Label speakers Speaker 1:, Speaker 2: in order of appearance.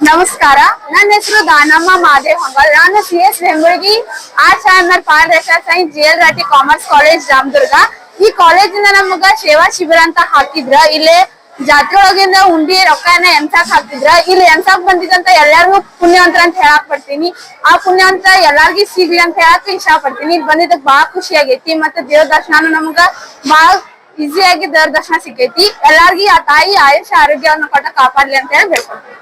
Speaker 1: ನಮಸ್ಕಾರ, ನನ್ನ ಹೆಸರು ದಾನಮ್ಮ ಮಾದೇವ್ ಹಂಗಲ್. ನಾನು CS ವೆಂಬಳಗಿ ಆರ್ಟ್ಸ್ ಅಂಡ್ ಪಾರದರ್ಶಕ science GL Rathi commerce college Ramdurg. ಈ ಕಾಲೇಜಿಂದ ನಮಗ ಸೇವಾ ಶಿಬಿರ ಅಂತ ಹಾಕಿದ್ರ. ಇಲ್ಲೇ ಜಾತ್ರೆ ಒಳಗಿಂದ ಉಂಡಿ ರೊಕ್ಕನ ಎನ್ಸಾಕ್ ಹಾಕಿದ್ರ. ಇಲ್ಲಿ ಎನ್ಸಾಕ್ ಬಂದಿದಂತ ಎಲ್ಲಾರ್ಗು ಪುಣ್ಯವಂತರ ಅಂತ ಹೇಳಕ್ ಪಡ್ತೀನಿ. ಆ ಪುಣ್ಯವಂತ ಎಲ್ಲಾರ್ಗಿ ಸಿಗ್ಲಿ ಅಂತ ಹೇಳಕ್ ಇಷ್ಟ ಪಡ್ತೀನಿ. ಇಲ್ಲಿ ಬಂದಿದ್ದಕ್ ಬಾಳ ಖುಷಿ ಆಗೈತಿ. ಮತ್ತೆ ದೇವ್ರ ದರ್ಶನ ನಮಗ ಬಾಳ ಈಸಿಯಾಗಿ ದೇವ್ರ ದರ್ಶನ ಸಿಕ್ಕೈತಿ. ಎಲ್ಲಾರ್ಗಿ ಆ ತಾಯಿ ಆಯುಷ್ಯ ಆರೋಗ್ಯವನ್ನು ಕೊಟ್ಟ ಕಾಪಾಡ್ಲಿ ಅಂತ ಹೇಳಿ ಬೇಡ್ಕೊಳ್ತೀನಿ.